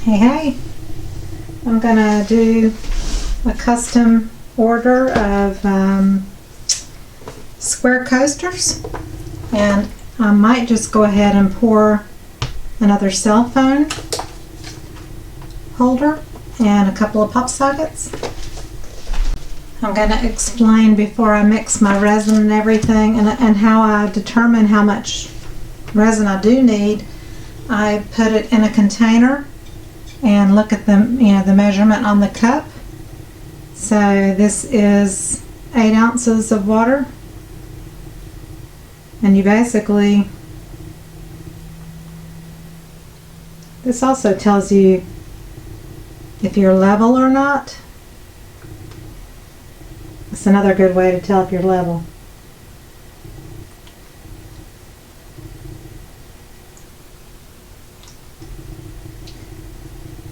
Hey, I'm gonna do a custom order of square coasters, and I might just go ahead and pour another cell phone holder and a couple of pop sockets. I'm going to explain before I mix my resin and everything, and how I determine how much resin I do need. I put it in a container and look at the measurement on the cup. So this is 8 ounces of water, and you basically, this also tells you if you're level or not. It's another good way to tell if you're level.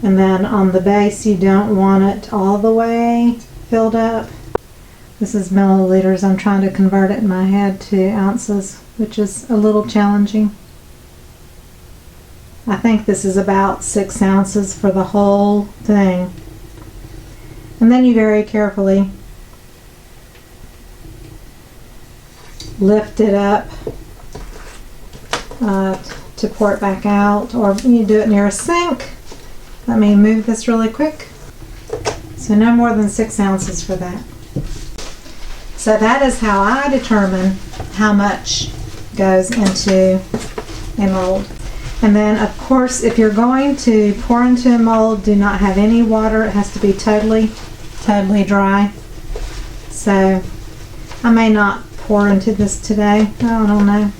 And then on the base, you don't want it all the way filled up. This is milliliters. I'm trying to convert it in my head to ounces, which is a little challenging. I think this is about 6 ounces for the whole thing. And then you very carefully lift it up to pour it back out, or you do it near a sink. Let me move this really quick. So no more than 6 ounces for that. So that is how I determine how much goes into a mold. And then of course, if you're going to pour into a mold, do not have any water. It has to be totally dry. So I may not pour into this today. I don't know.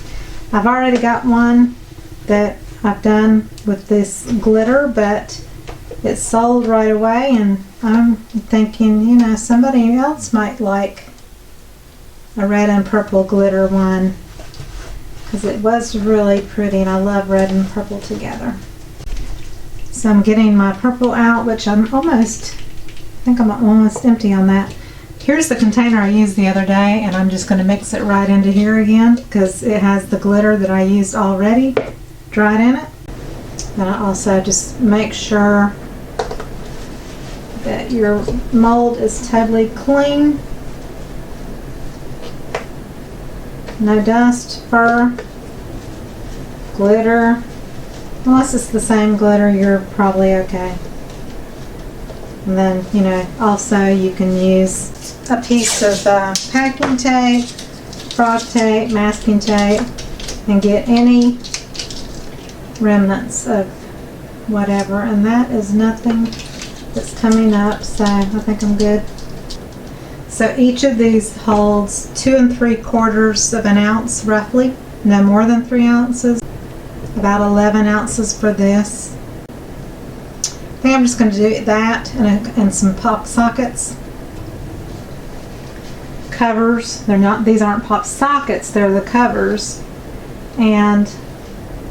I've already got one that I've done with this glitter, but it's sold right away, and I'm thinking, somebody else might like a red and purple glitter one, because it was really pretty, and I love red and purple together. So I'm getting my purple out, which I'm almost empty on that. Here's the container I used the other day, and I'm just going to mix it right into here again because it has the glitter that I used already dried in it. And I also just make sure that your mold is totally clean. No dust, fur, glitter. Unless it's the same glitter, you're probably okay. And then, also you can use a piece of packing tape, frog tape, masking tape, and get any remnants of whatever. And that is nothing that's coming up, so I think I'm good. So each of these holds 2 3/4 of an ounce roughly, no more than 3 ounces, about 11 ounces for this. I think I'm just going to do that and some pop sockets. Covers. These aren't pop sockets, they're the covers. And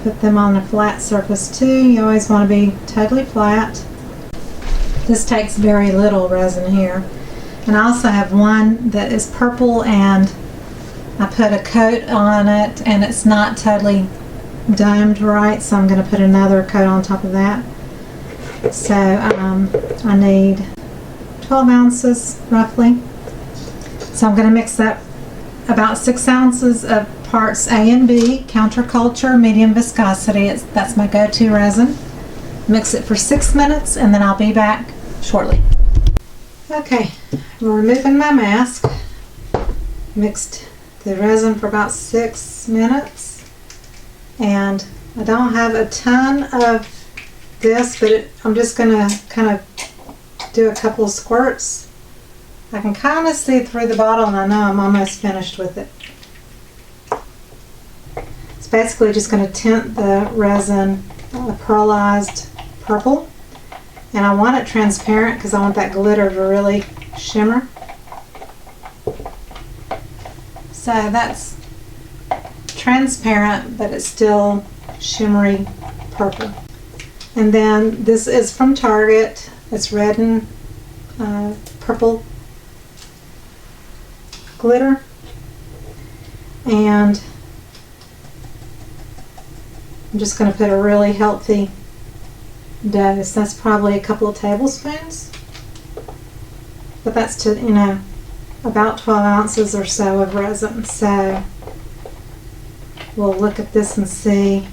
put them on a flat surface too. You always want to be totally flat. This takes very little resin here. And I also have one that is purple, and I put a coat on it and it's not totally domed right, so I'm going to put another coat on top of that. So I need 12 ounces roughly. So I'm going to mix up about 6 ounces of parts A and B, counterculture, medium viscosity. That's my go-to resin. Mix it for 6 minutes, and then I'll be back shortly. Okay, I'm removing my mask. Mixed the resin for about 6 minutes, and I don't have a ton of this, but I'm just going to kind of do a couple of squirts. I can kind of see through the bottle, and I know I'm almost finished with it. It's basically just going to tint the resin a pearlized purple, and I want it transparent because I want that glitter to really shimmer. So that's transparent, but it's still shimmery purple. And then this is from Target. It's red and purple glitter. And I'm just going to put a really healthy dose. That's probably a couple of tablespoons, but that's to, you know, about 12 ounces or so of resin. So we'll look at this and see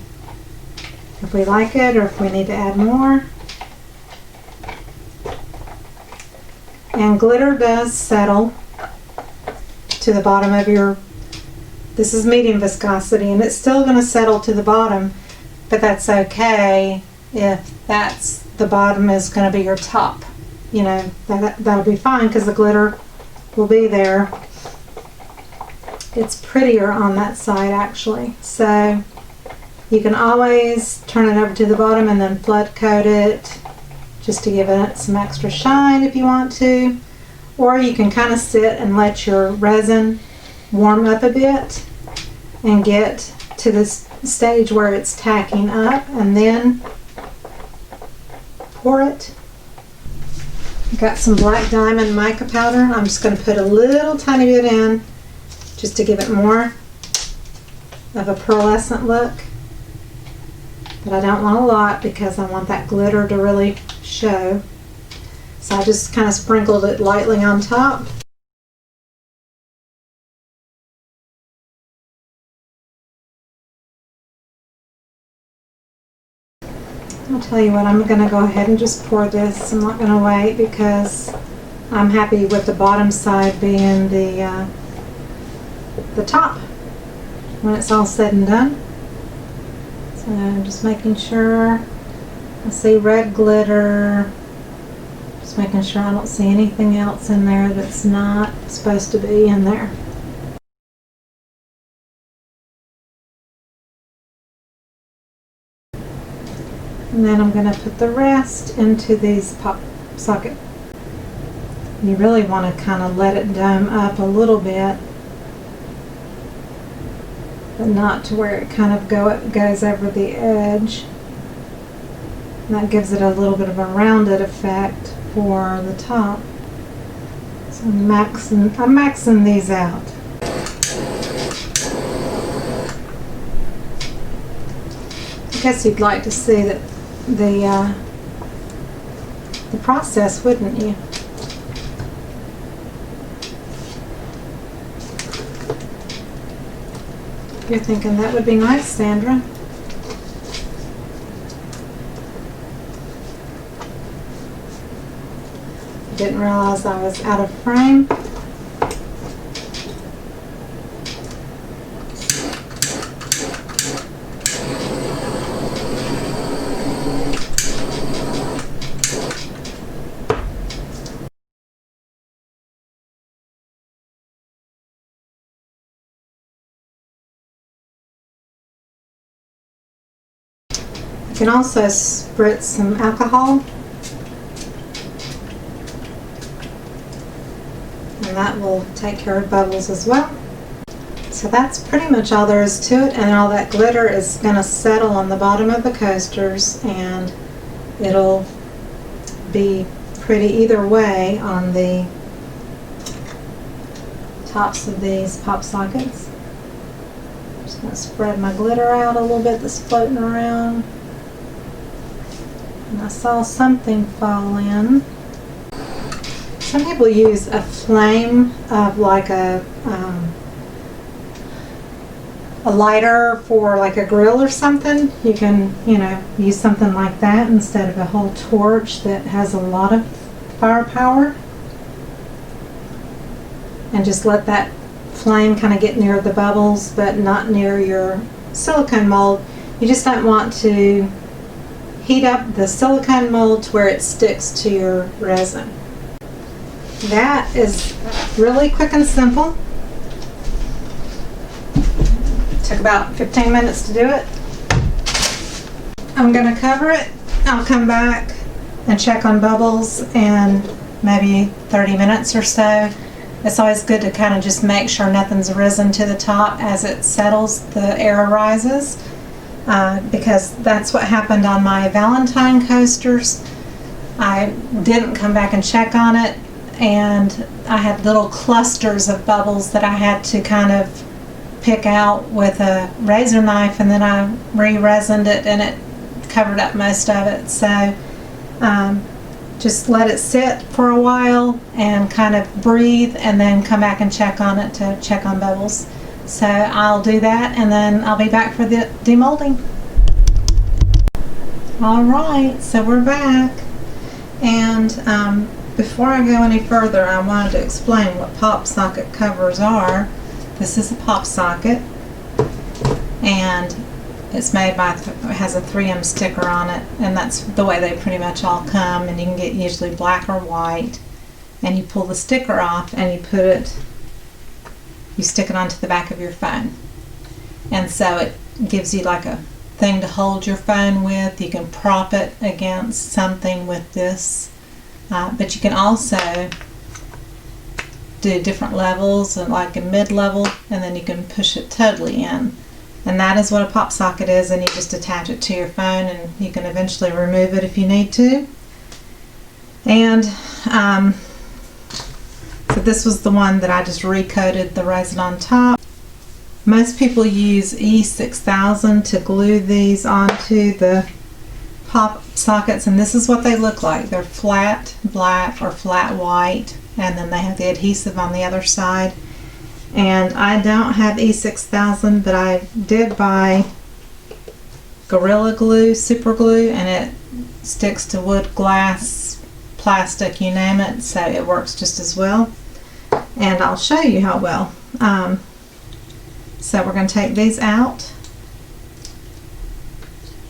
if we like it or if we need to add more. And glitter does settle to the bottom of your, this is medium viscosity, and it's still going to settle to the bottom, but that's okay if that's the bottom is going to be your top. You know, that'll be fine because the glitter will be there. It's prettier on that side actually. So you can always turn it over to the bottom and then flood coat it just to give it some extra shine if you want to. Or you can kind of sit and let your resin warm up a bit and get to this stage where it's tacking up, and then pour it. Got some black diamond mica powder. I'm just going to put a little tiny bit in just to give it more of a pearlescent look. But I don't want a lot because I want that glitter to really show. So I just kind of sprinkled it lightly on top. I'll tell you what, I'm going to go ahead and just pour this. I'm not going to wait because I'm happy with the bottom side being the top when it's all said and done. So I'm just making sure. I see red glitter. Just making sure I don't see anything else in there that's not supposed to be in there. And then I'm going to put the rest into these PopSocket. You really want to kind of let it dome up a little bit, but not to where it kind of goes over the edge. And that gives it a little bit of a rounded effect for the top. So I'm maxing these out. I guess you'd like to see that the process, wouldn't you? You're thinking that would be nice, Sandra. Didn't realize I was out of frame. You can also spritz some alcohol, and that will take care of bubbles as well. So that's pretty much all there is to it, and all that glitter is going to settle on the bottom of the coasters, and it'll be pretty either way on the tops of these PopSockets. I'm just going to spread my glitter out a little bit that's floating around. And I saw something fall in. Some people use a flame of like a lighter for like a grill or something. You can, you know, use something like that instead of a whole torch that has a lot of firepower. And just let that flame kind of get near the bubbles, but not near your silicone mold. You just don't want to heat up the silicone mold to where it sticks to your resin. That is really quick and simple. Took about 15 minutes to do it. I'm going to cover it. I'll come back and check on bubbles in maybe 30 minutes or so. It's always good to kind of just make sure nothing's risen to the top as it settles, the air rises. Because that's what happened on my Valentine coasters. I didn't come back and check on it, and I had little clusters of bubbles that I had to kind of pick out with a razor knife, and then I re-resined it and it covered up most of it. So just let it sit for a while and kind of breathe, and then come back and check on it to check on bubbles. So I'll do that, and then I'll be back for the demolding. Alright, so we're back, and before I go any further, I wanted to explain what PopSocket covers are. This is a PopSocket, and it's made by, it has a 3M sticker on it, and that's the way they pretty much all come, and you can get usually black or white, and you pull the sticker off and you put it, you stick it onto the back of your phone, and so it gives you like a thing to hold your phone with. You can prop it against something with this, but you can also do different levels, and like a mid-level, and then you can push it totally in. And that is what a PopSocket is, and you just attach it to your phone, and you can eventually remove it if you need to. And so this was the one that I just recoated the resin on top. Most people use E6000 to glue these onto the PopSockets, and this is what they look like. They're flat black or flat white, and then they have the adhesive on the other side. And I don't have E6000, but I did buy Gorilla Glue, super glue, and it sticks to wood, glass, plastic, you name it, so it works just as well. And I'll show you how well. So we're going to take these out.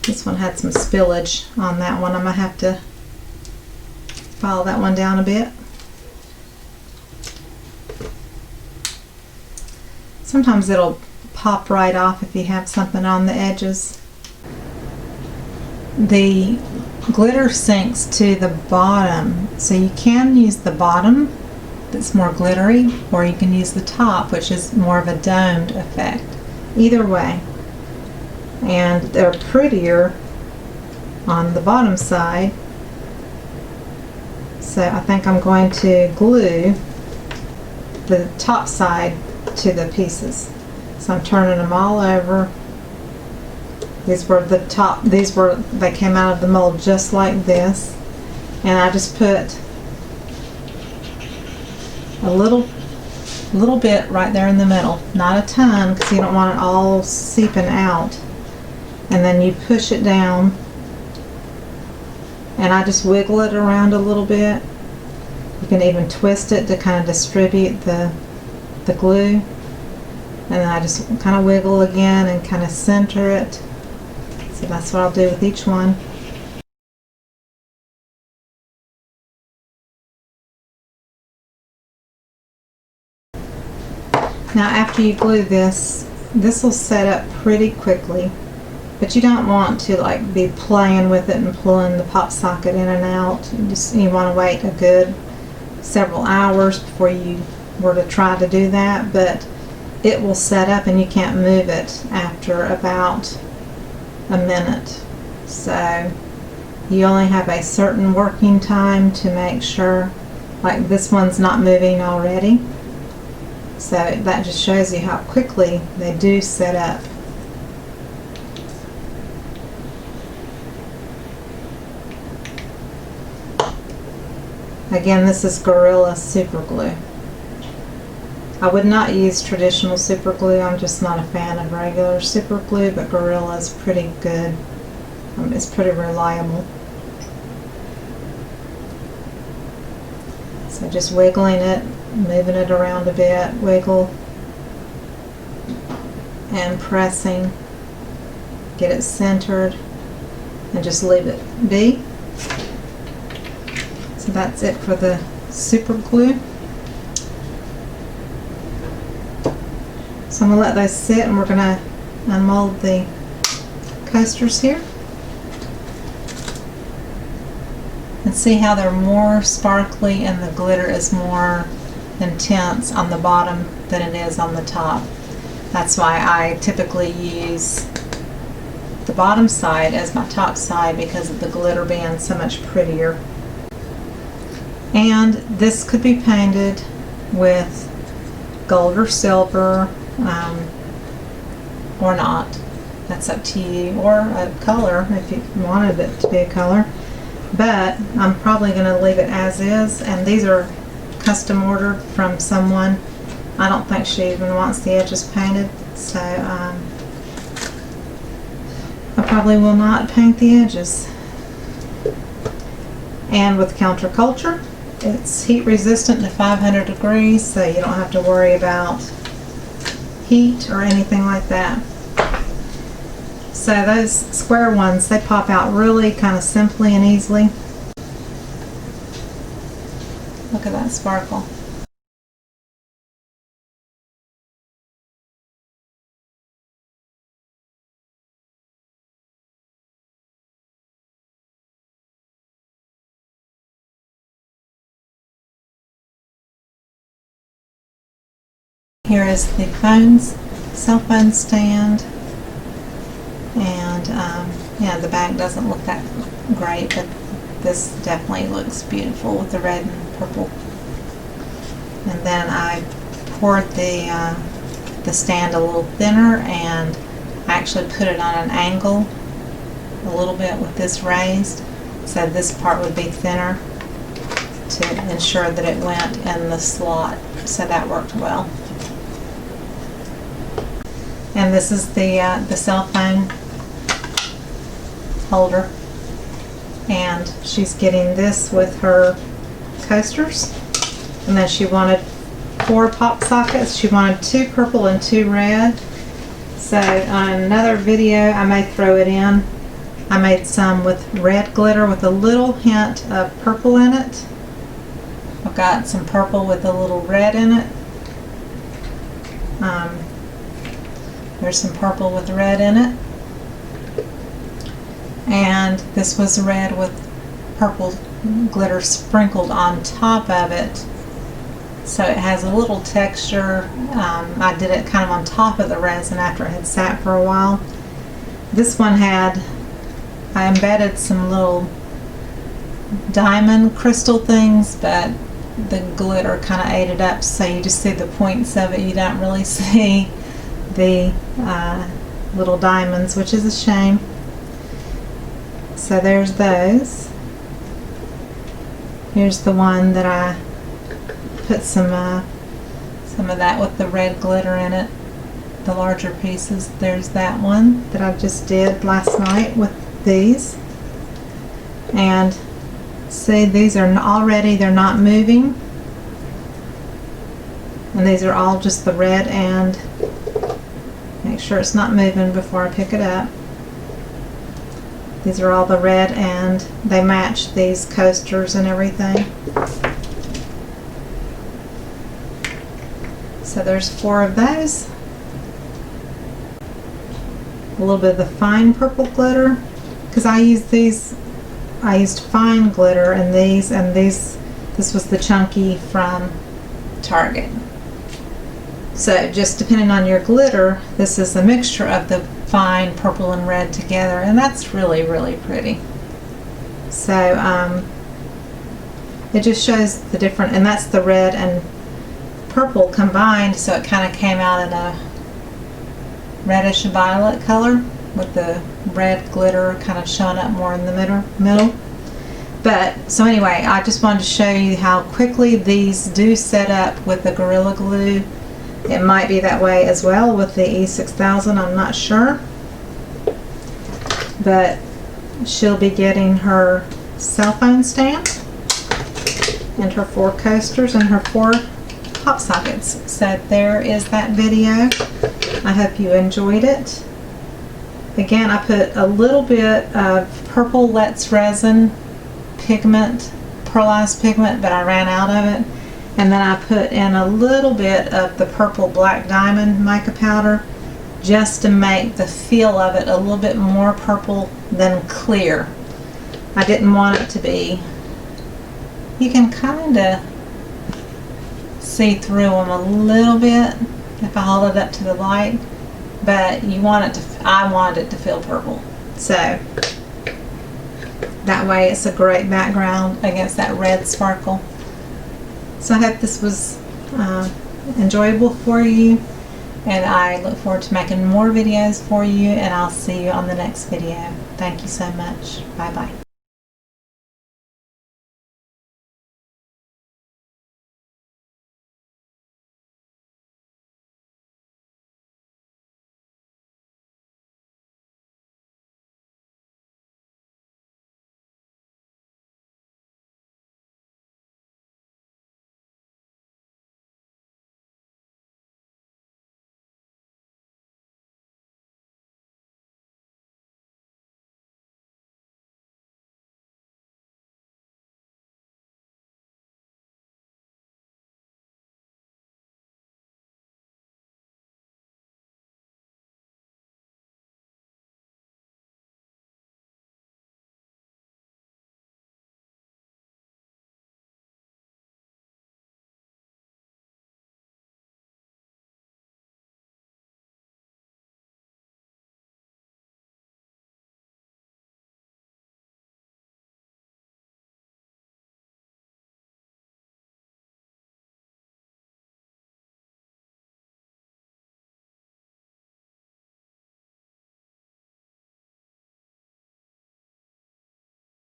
This one had some spillage on that one. I'm going to have to file that one down a bit. Sometimes it'll pop right off if you have something on the edges. The glitter sinks to the bottom, so you can use the bottom that's more glittery, or you can use the top, which is more of a domed effect. Either way. And they're prettier on the bottom side. So I think I'm going to glue the top side to the pieces. So I'm turning them all over. These were the top, they came out of the mold just like this. And I just put a little bit right there in the middle. Not a ton, because you don't want it all seeping out. And then you push it down. And I just wiggle it around a little bit. You can even twist it to kind of distribute the glue, and then I just kind of wiggle again and kind of center it. So that's what I'll do with each one. Now after you glue this will set up pretty quickly, but you don't want to like be playing with it and pulling the PopSocket in and out. You want to wait a good several hours before you were to try to do that, but it will set up and you can't move it after about a minute. So you only have a certain working time to make sure, like this one's not moving already. So that just shows you how quickly they do set up. Again, this is Gorilla Super Glue. I would not use traditional super glue. I'm just not a fan of regular super glue, but Gorilla is pretty good. It's pretty reliable. So just wiggling it, moving it around a bit, wiggle, and pressing. Get it centered, and just leave it be. So that's it for the super glue. So I'm going to let those sit, and we're going to unmold the coasters here. And see how they're more sparkly and the glitter is more intense on the bottom than it is on the top. That's why I typically use the bottom side as my top side, because of the glitter being so much prettier. And this could be painted with gold or silver, or not. That's up to you. Or a color if you wanted it to be a color. but I'm probably going to leave it as is, and these are custom ordered from someone. I don't think she even wants the edges painted, so I probably will not paint the edges. And with Counterculture, it's heat resistant to 500 degrees, so you don't have to worry about heat or anything like that. So those square ones, they pop out really kind of simply and easily. Look at that sparkle. Here is the cell phone stand, and yeah, the back doesn't look that great, but this definitely looks beautiful with the red and purple. And then I poured the stand a little thinner, and I actually put it on an angle a little bit with this raised, so this part would be thinner to ensure that it went in the slot, so that worked well. And this is the cell phone holder, and she's getting this with her coasters. And then she wanted 4 pop sockets. She wanted 2 purple and 2 red. So on another video, I may throw it in. I made some with red glitter with a little hint of purple in it. I've got some purple with a little red in it. There's some purple with red in it. And this was red with purple glitter sprinkled on top of it. So it has a little texture. I did it kind of on top of the resin after it had sat for a while. This one I embedded some little diamond crystal things, but the glitter kind of ate it up, so you just see the points of it. You don't really see the little diamonds, which is a shame. So there's those. Here's the one that I put some of that with the red glitter in it, the larger pieces. There's that one that I just did last night with these. And see, these are already, they're not moving. And these are all just the red, and make sure it's not moving before I pick it up. These are all the red, and they match these coasters and everything. So there's 4 of those. A little bit of the fine purple glitter, because I used fine glitter in these, and this was the chunky from Target. So just depending on your glitter, this is a mixture of the fine purple and red together, and that's really, really pretty. So it just shows the different, and that's the red and purple combined, so it kind of came out in a reddish violet color with the red glitter kind of showing up more in the middle. But so anyway, I just wanted to show you how quickly these do set up with the Gorilla Glue. It might be that way as well with the E6000, I'm not sure. But she'll be getting her cell phone stand and her 4 coasters and her 4 pop sockets. So there is that video. I hope you enjoyed it. Again, I put a little bit of purple Let's Resin pigment, pearlized pigment, but I ran out of it. And then I put in a little bit of the purple black diamond mica powder just to make the feel of it a little bit more purple than clear. I didn't want it to be, you can kind of see through them a little bit if I hold it up to the light, but I wanted it to feel purple. So that way it's a great background against that red sparkle. So I hope this was enjoyable for you, and I look forward to making more videos for you, and I'll see you on the next video. Thank you so much. Bye bye.